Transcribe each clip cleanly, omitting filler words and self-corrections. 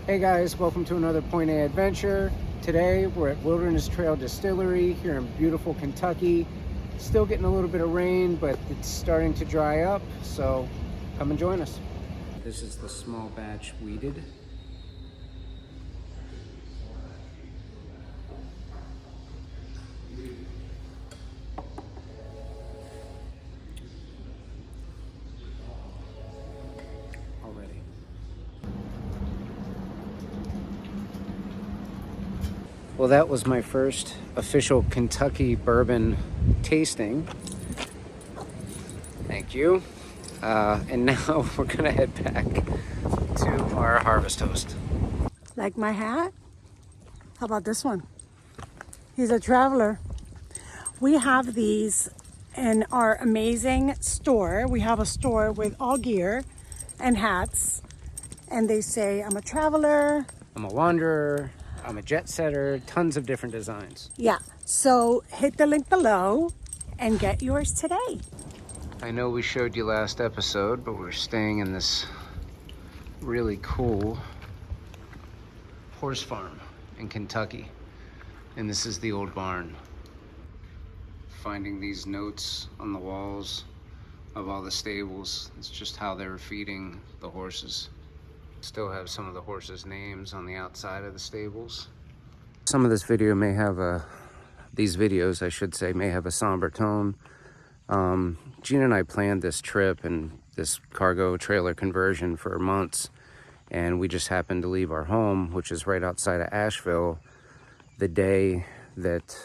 Hey guys, welcome to another Point A adventure. Today we're at Wilderness Trail Distillery here in beautiful Kentucky. Still getting a little bit of rain, but it's starting to dry up, so come and join us. This is the small batch weeded. Already. Well, that was my first official Kentucky bourbon tasting. Thank you. And now we're gonna head back to our harvest host. Like my hat? How about this one? He's a traveler. We have these in our amazing store. We have a store with all gear and hats. And they say, I'm a traveler. I'm a wanderer, I'm a jet setter, tons of different designs. Yeah, so hit the link below and get yours today. I know we showed you last episode, but we're staying in this really cool horse farm in Kentucky. And this is the old barn. Finding these notes on the walls of all the stables. It's just how they were feeding the horses. Still have some of the horses' names on the outside of the stables. Some of this video may have these videos I should say, may have a somber tone. Gina and I planned this trip and this cargo trailer conversion for months. And we just happened to leave our home, which is right outside of Asheville, the day that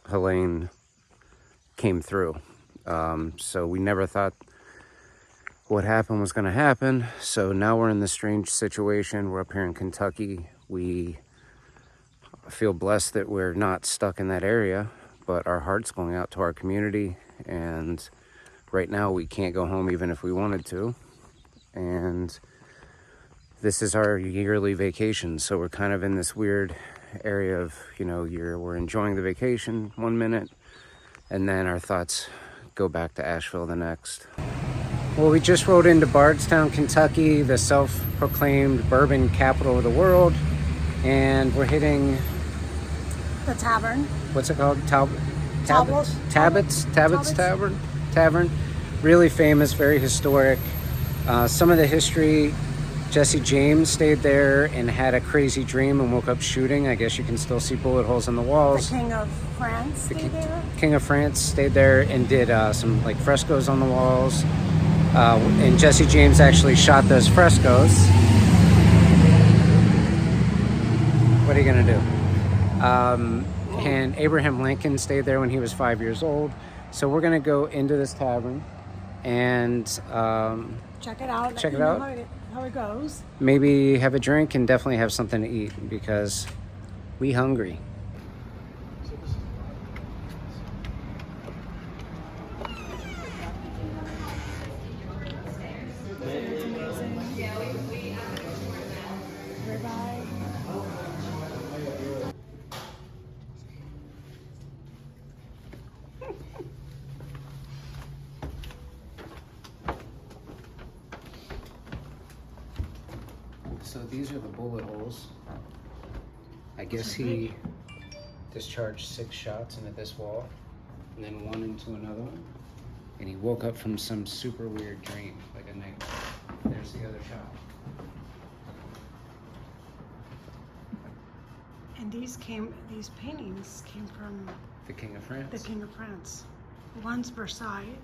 Helene came through. So we never thought what happened was going to happen. So now we're in this strange situation. We're up here in Kentucky. We feel blessed that we're not stuck in that area, but our heart's going out to our community. And right now we can't go home even if we wanted to. And this is our yearly vacation. So we're kind of in this weird area of, we're enjoying the vacation one minute, and then our thoughts go back to Asheville the next. Well, we just rode into Bardstown, Kentucky, the self-proclaimed bourbon capital of the world, and we're hitting The tavern. What's it called? Talbott Tavern. Really famous, very historic. Some of the history, Jesse James stayed there and had a crazy dream and woke up shooting. I guess you can still see bullet holes in the walls. The King of France stayed there. King of France stayed there and did some frescoes on the walls. And Jesse James actually shot those frescoes. What are you gonna do? And Abraham Lincoln stayed there when he was 5 years old. So we're gonna go into this tavern and check it out. Check it out. How it goes. Maybe have a drink and definitely have something to eat because we hungry. So these are the bullet holes. I guess he discharged 6 shots into this wall and then 1 into another one. And he woke up from some super weird dream, like a nightmare. There's the other shot. And these paintings came from The King of France. the King of France. One's Versailles.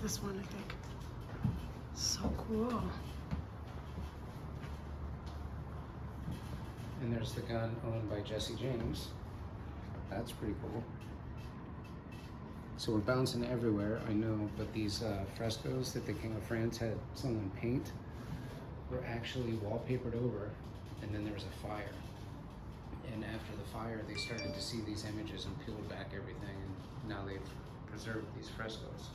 This one, I think. So cool. And there's the gun owned by Jesse James. That's pretty cool. So we're bouncing everywhere, I know, but these frescoes that the King of France had someone paint were actually wallpapered over, and then there was a fire. And after the fire, they started to see these images and peeled back everything, and now they've preserved these frescoes.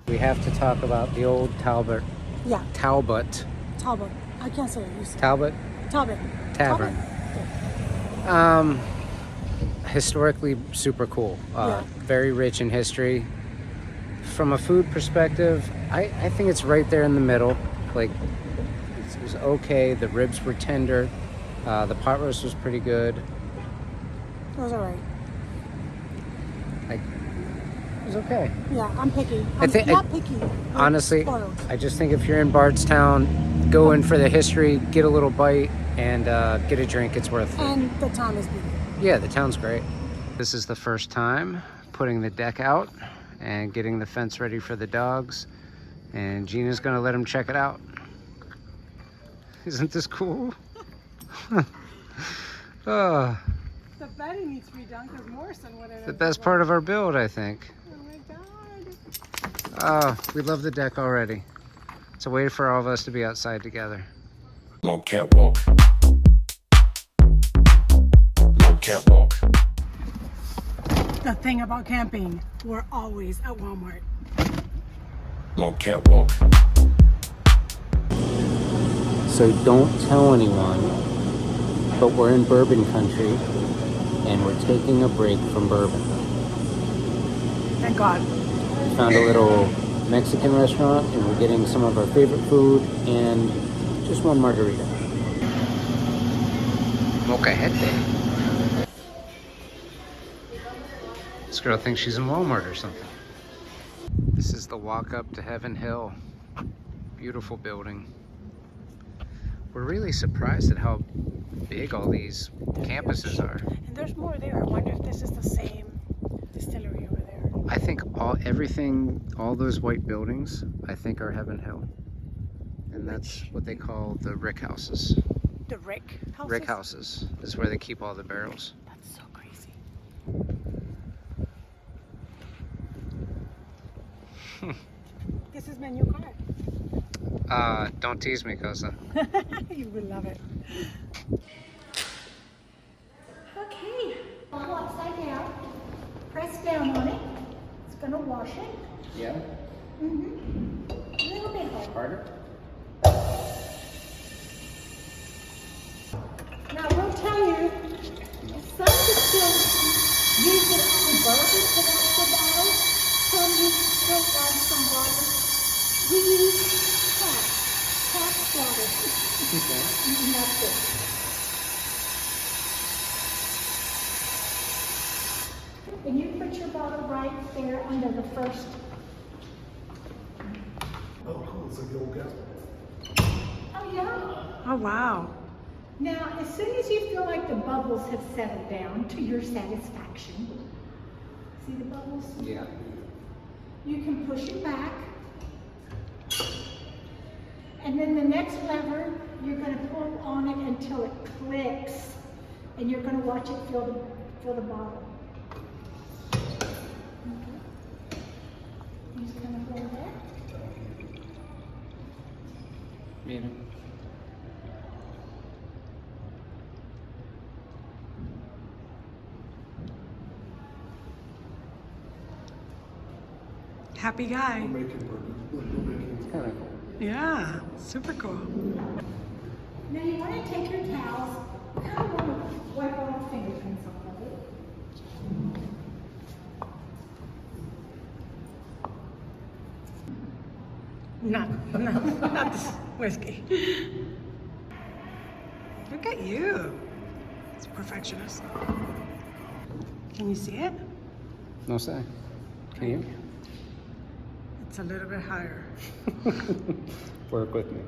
We have to talk about the old Talbott. Yeah. Talbott. Talbott. I can't say it. You say Talbott Talbott Tavern. Historically super cool. Very rich in history. From a food perspective, I think it's right there in the middle. Like, it's okay. The ribs were tender. The pot roast was pretty good. It was all right. Like, it was okay. Yeah, I'm picky. Not picky. Honestly, spoiled. I just think if you're in Bardstown, go in for the history, get a little bite, and get a drink. It's worth it. And the town is beautiful. Yeah, the town's great. This is the first time putting the deck out and getting the fence ready for the dogs. And Gina's gonna let them check it out. Isn't this cool? Oh, The bedding needs to be done because Morrison wouldn't. the best part of our build, I think. Oh my God. Oh, we love the deck already. It's a way for all of us to be outside together. Long catwalk. Long catwalk. The thing about camping, we're always at Walmart. Long catwalk. So don't tell anyone, but we're in bourbon country and we're taking a break from bourbon. Thank God. We found a little Mexican restaurant and we're getting some of our favorite food and just one margarita. Mocajete. This girl thinks she's in Walmart or something. This is the walk up to Heaven Hill. Beautiful building. We're really surprised at how big all these campuses are. And there's more there. I wonder if this is the same distillery over there. I think all those white buildings, I think are Heaven Hill. And that's what they call the rick houses. The Rick houses? Rick houses is where they keep all the barrels. That's so crazy. This is my new car. Don't tease me, Cosa. You will love it. Okay, go upside down. Press down on it. It's gonna wash it. Yeah? A little bit hard. Harder? Now, I will tell you, some distillers use it on bourbon to wash the bottle. Some use still run some water. We use tap water. And that's it. And you put your bottle right there under the first. Oh, cool. It's like the old gas. Oh, yeah. Oh, wow. Now, as soon as you feel like the bubbles have settled down to your satisfaction, see the bubbles? Yeah. You can push it back. And then the next lever, you're going to pull on it until it clicks. And you're going to watch it fill the bottle. Okay. You just kind of hold there. Mira. Happy guy. We're making bourbon. We're making. Kind of cool. Yeah, super cool. Now you want to take your towels, kind of want to wipe all the fingerprints off of it. Not this whiskey. Look at you. It's a perfectionist. Can you see it? No say. Can you? It's a little bit higher. Work with me.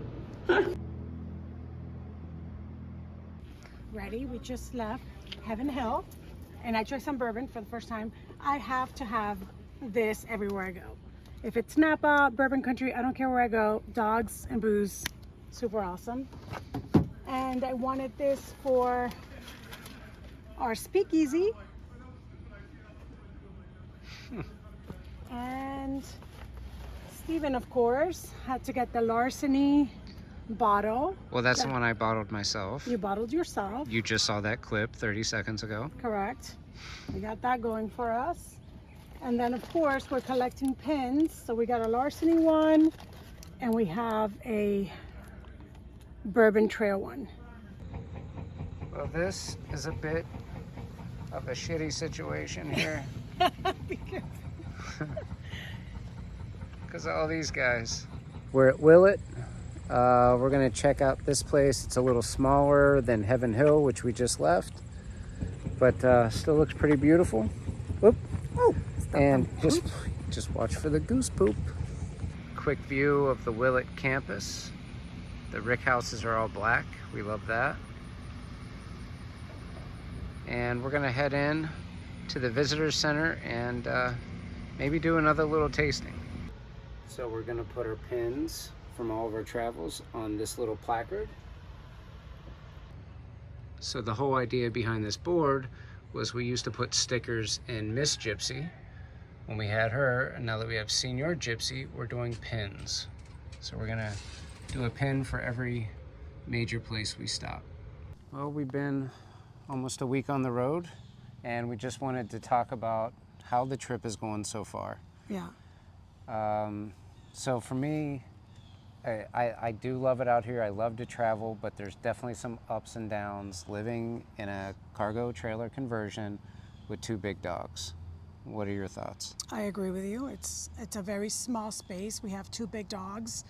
Ready? We just left Heaven Hill, and I tried some bourbon for the first time. I have to have this everywhere I go. If it's Napa, Bourbon Country, I don't care where I go. Dogs and booze, super awesome. And I wanted this for our speakeasy. And Steven, of course, had to get the Larceny bottle. Well, that's the one I bottled myself. You bottled yourself. You just saw that clip 30 seconds ago. Correct. We got that going for us. And then, of course, we're collecting pins. So we got a Larceny one, and we have a Bourbon Trail one. Well, this is a bit of a shitty situation here. Because of all these guys. We're at Willet, We're gonna check out this place. It's a little smaller than Heaven Hill, which we just left, but still looks pretty beautiful. Whoop. Oh, And just watch for the goose poop. Quick view of the Willet campus. The rick houses are all black. We love that. And we're gonna head in to the visitor center and maybe do another little tasting. So we're gonna put our pins from all of our travels on this little placard. So the whole idea behind this board was we used to put stickers in Miss Gypsy when we had her, and now that we have Senior Gypsy, we're doing pins. So we're gonna do a pin for every major place we stop. Well, we've been almost a week on the road, and we just wanted to talk about how the trip is going so far. Yeah. So for me, I do love it out here. I love to travel, but there's definitely some ups and downs living in a cargo trailer conversion with 2 big dogs. What are your thoughts? I agree with you. It's a very small space. We have 2 big dogs,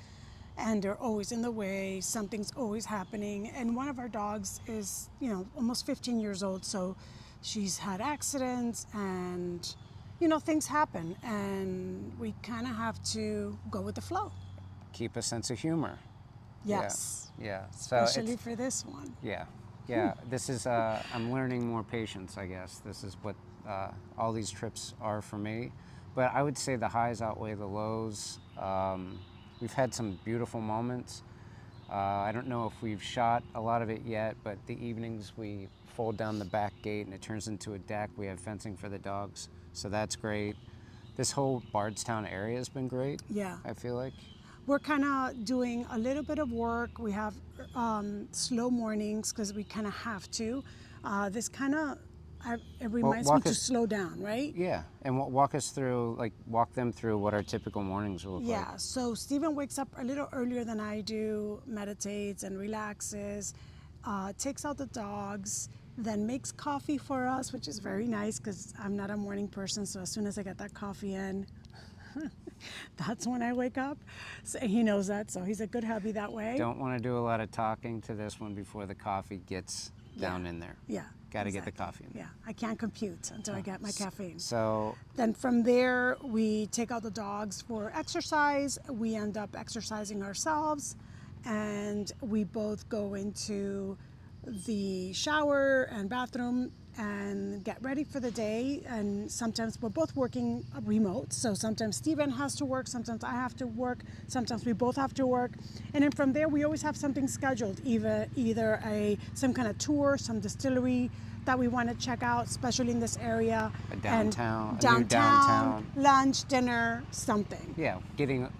and they're always in the way. Something's always happening. And one of our dogs is, almost 15 years old, so she's had accidents, and things happen, and we kind of have to go with the flow. Keep a sense of humor. Yes. Yeah. So Especially for this one. Yeah. This is I'm learning more patience, I guess. This is what all these trips are for me. But I would say the highs outweigh the lows. We've had some beautiful moments. I don't know if we've shot a lot of it yet, but the evenings we fold down the back gate and it turns into a deck. We have fencing for the dogs, so that's great. This whole Bardstown area has been great. Yeah. I feel like. We're kind of doing a little bit of work. We have slow mornings because we kind of have to. This kind of it reminds me to slow down, right? Yeah, and walk them through what our typical mornings will look like. Yeah, so Stephen wakes up a little earlier than I do, meditates and relaxes, takes out the dogs, then makes coffee for us, which is very nice because I'm not a morning person. So as soon as I get that coffee in, that's when I wake up. So he knows that, so he's a good hubby that way. Don't want to do a lot of talking to this one before the coffee gets down in there. Yeah. Got to get the coffee in there. Yeah, I can't compute until I get my caffeine. So then from there, we take out the dogs for exercise. We end up exercising ourselves, and we both go into the shower and bathroom and get ready for the day. And sometimes we're both working remote, so sometimes Steven has to work, sometimes I have to work, sometimes we both have to work. And then from there we always have something scheduled, either some kind of tour, some distillery that we want to check out, especially in this area. A downtown, and a new downtown, lunch, dinner, something. Yeah,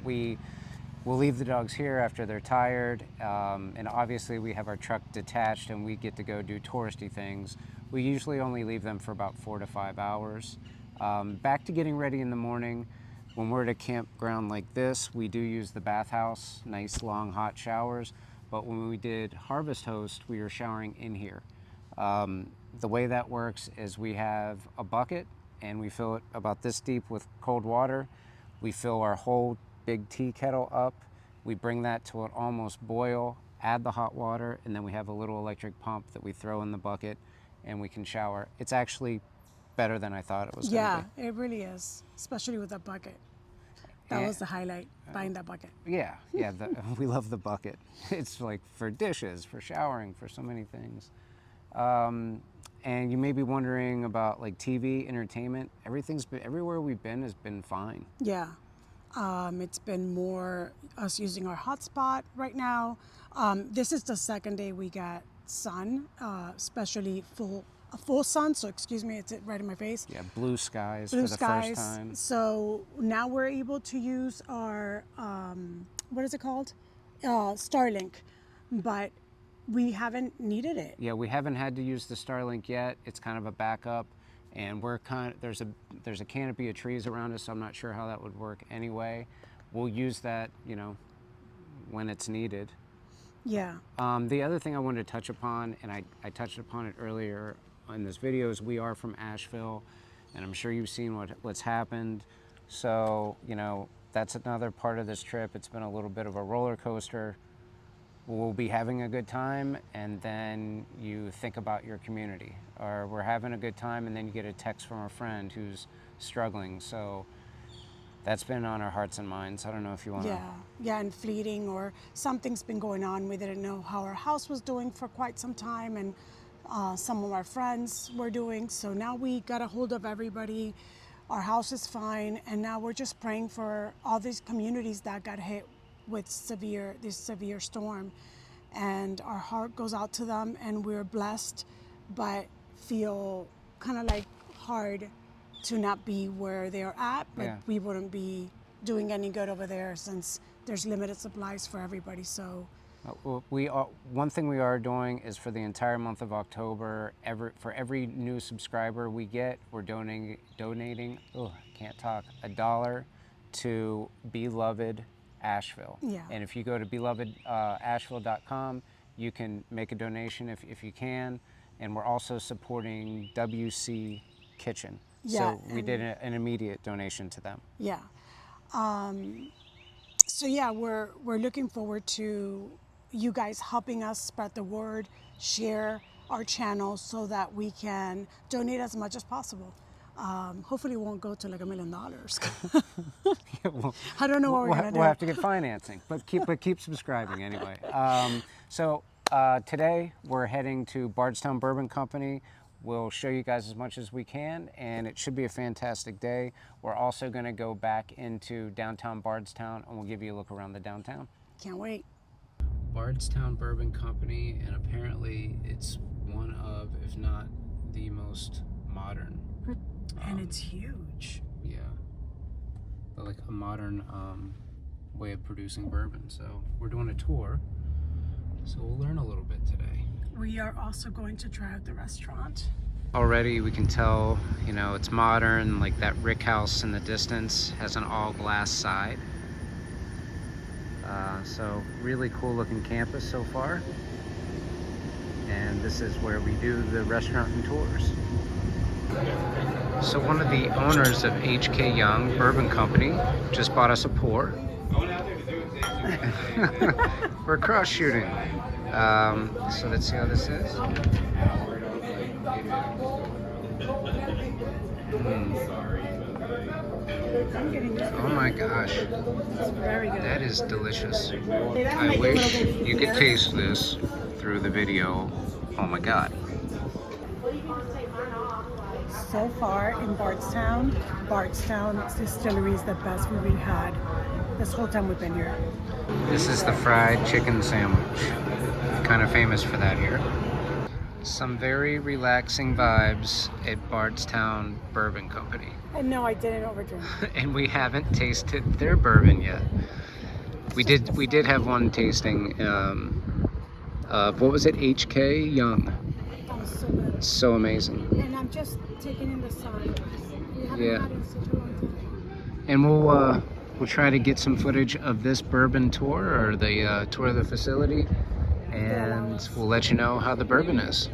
we'll leave the dogs here after they're tired, and obviously we have our truck detached and we get to go do touristy things. We usually only leave them for about 4 to 5 hours. Back to getting ready in the morning. When we're at a campground like this, we do use the bathhouse, nice long hot showers. But when we did Harvest Host, we were showering in here. The way that works is we have a bucket and we fill it about this deep with cold water. We fill our whole big tea kettle up. We bring that to an almost boil, add the hot water, and then we have a little electric pump that we throw in the bucket and we can shower. It's actually better than I thought it was going to be. Yeah, it really is, especially with that bucket. That was the highlight, buying that bucket. Yeah, we love the bucket. It's like for dishes, for showering, for so many things. And you may be wondering about like TV, entertainment. Everywhere we've been has been fine. Yeah. It's been more us using our hotspot right now. This is the second day we got sun, especially full sun. So excuse me, it's right in my face. Yeah, blue skies Blue for the skies. first time. So now we're able to use our what is it called? Starlink, but we haven't needed it. Yeah, we haven't had to use the Starlink yet. It's kind of a backup. And there's a canopy of trees around us, so I'm not sure how that would work anyway. We'll use that, when it's needed. Yeah. The other thing I wanted to touch upon, and I touched upon it earlier in this video, is we are from Asheville, and I'm sure you've seen what's happened. So, that's another part of this trip. It's been a little bit of a roller coaster. we'll be having a good time, and then you think about your community. Or we're having a good time, and then you get a text from a friend who's struggling. So that's been on our hearts and minds. I don't know if you want to... Yeah, and fleeting, or something's been going on. We didn't know how our house was doing for quite some time, and some of our friends were doing. So now we got a hold of everybody. Our house is fine, and now we're just praying for all these communities that got hit with this severe storm. And our heart goes out to them, and we're blessed, but feel kind of like hard to not be where they're at, but Yeah. we wouldn't be doing any good over there since there's limited supplies for everybody. So One thing we are doing is for the entire month of October, for every new subscriber we get, we're donating $1 to Beloved Asheville. Yeah. And if you go to belovedasheville.com, you can make a donation if you can. And we're also supporting WC Kitchen. Yeah, So we did an immediate donation to them. yeah. So yeah, we're looking forward to you guys helping us spread the word, share our channel so that we can donate as much as possible. Hopefully it won't go to like $1 million. I don't know what we're gonna do. We'll have to get financing, but keep subscribing anyway. Today we're heading to Bardstown Bourbon Company. We'll show you guys as much as we can, and it should be a fantastic day. We're also going to go back into downtown Bardstown, and we'll give you a look around the downtown. Can't wait. Bardstown Bourbon Company, and apparently it's one of, if not the most modern. And it's huge. Yeah. But like a modern way of producing bourbon. So we're doing a tour, so we'll learn a little bit today. We are also going to try out the restaurant. Already we can tell, you know, it's modern, like that Rick House in the distance has an all glass side. So really cool looking campus so far. And this is where we do the restaurant and tours. So one of the owners of HK Young Bourbon Company just bought us a pour. We're cross shooting. So let's see how this is. Oh my gosh. Very good. That is delicious. I wish you could taste this through the video. Oh my god. So far in Bardstown Distillery is the best we've had this whole time we've been here. This is the fried chicken sandwich. Kind of famous for that here. Some very relaxing vibes at Bardstown Bourbon Company. And no, I didn't overdrink. And we haven't tasted their bourbon yet. We did have one tasting of, what was it, HK Young. That was so good. So amazing. And I'm just taking in the sun. We haven't Yeah. had it in such a long time. And we'll try to get some footage of this bourbon tour, or the tour of the facility, and we'll let you know how the bourbon is.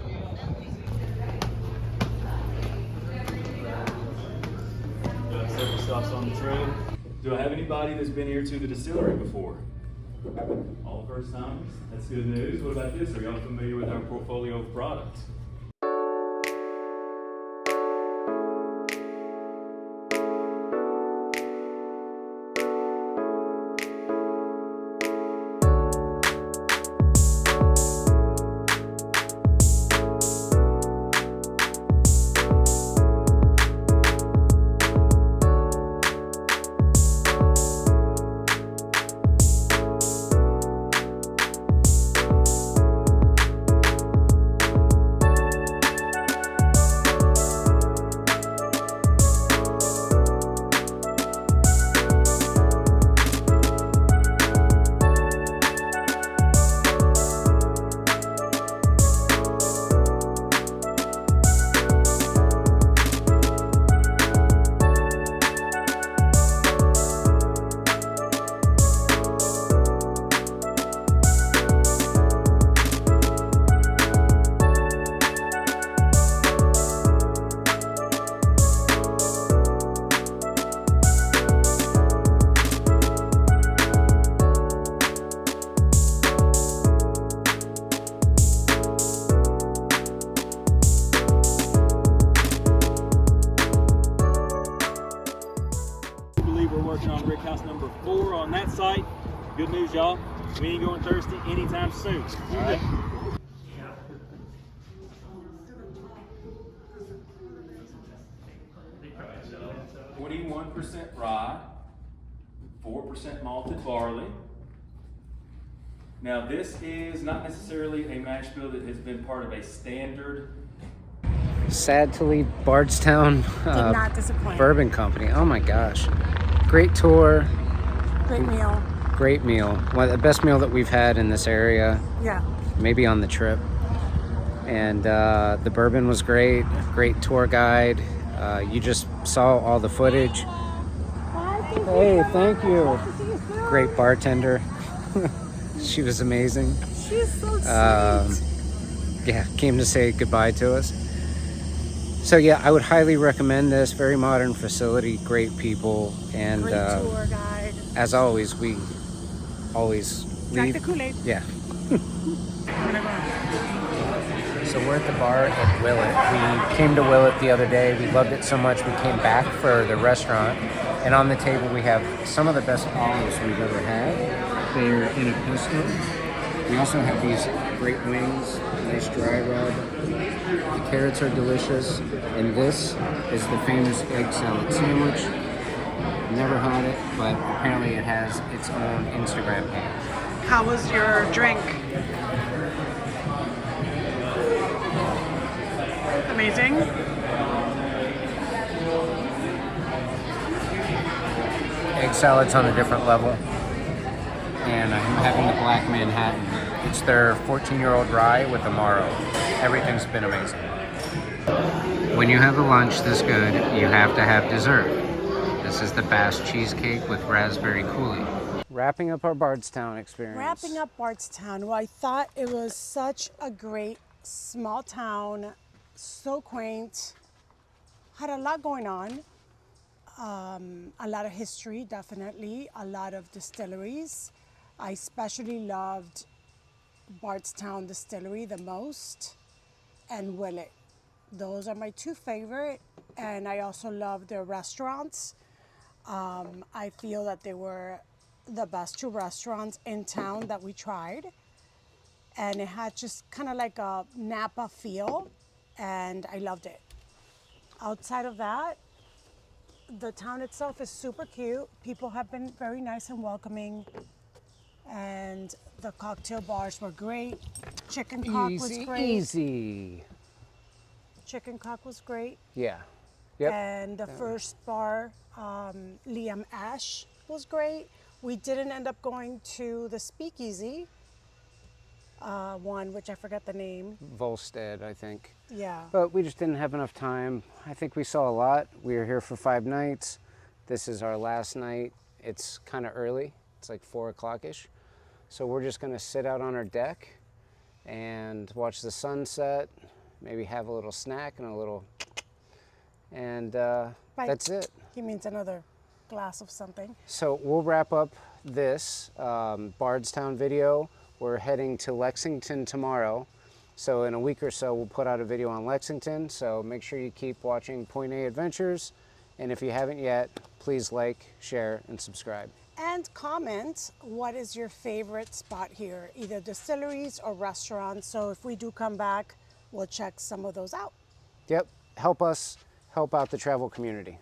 Service stops on the trail. Do I have anybody that's been here to the distillery before? All first timers? That's good news. What about this? Are y'all familiar with our portfolio of products? 4 on that site. Good news, y'all. We ain't going thirsty anytime soon. All right. 21% rye, 4% malted barley. Now this is not necessarily a mash bill that has been part of a standard. Sad to leave Bardstown Did not disappoint. Bourbon Company. Oh my gosh. Great tour, Great meal. great meal. One of the best meal that we've had in this area, Yeah. maybe on the trip. And the bourbon was great, great tour guide. You just saw all the footage. Hey, thank you. Great bartender. She was amazing. She's so sweet. Yeah, came to say goodbye to us. So yeah, I would highly recommend this. Very modern facility, great people, and Great tour guide. as always, we always Drink leave. the Kool-Aid. Yeah. So we're at the bar at Willet. We came to Willet the other day. We loved it so much we came back for the restaurant. And on the table we have some of the best olives we've ever had. They're in a pesto. We also have these great wings, nice dry rub. The carrots are delicious. And this is the famous egg salad sandwich. Never had it, but apparently it has its own Instagram page. How was your drink? Amazing. Egg salad's on a different level. And I'm having the Black Manhattan. It's their 14-year-old rye with Amaro. Everything's been amazing. When you have a lunch this good, you have to have dessert. This is the Bass cheesecake with raspberry coulis. Wrapping up our Bardstown experience. Wrapping up Bardstown. Well, I thought it was such a great small town, so quaint, had a lot going on, a lot of history, definitely, a lot of distilleries. I especially loved Bardstown Distillery the most, and Willet. Those are my two favorite, and I also love their restaurants. I feel that they were the best two restaurants in town that we tried, and it had just kind of like a Napa feel, and I loved it. Outside of that, the town itself is super cute. People have been very nice and welcoming, and the cocktail bars were great. Chicken cock was great. Easy. Chicken cock was great. Yeah. Yep. And the first bar, Liam Ash, was great. We didn't end up going to the Speakeasy one, which I forget the name. Volstead, I think. Yeah. But we just didn't have enough time. I think we saw a lot. We were here for 5 nights. This is our last night. It's kind of early. It's like 4 o'clock-ish. So we're just going to sit out on our deck and watch the sunset, maybe have a little snack and a little... And that's it. He means another glass of something. So we'll wrap up this Bardstown video. We're heading to Lexington tomorrow. So in a week or so, we'll put out a video on Lexington. So make sure you keep watching Point A Adventures. And if you haven't yet, please like, share, and subscribe. And comment, what is your favorite spot here? Either distilleries or restaurants. So if we do come back, we'll check some of those out. Yep, help us help out the travel community.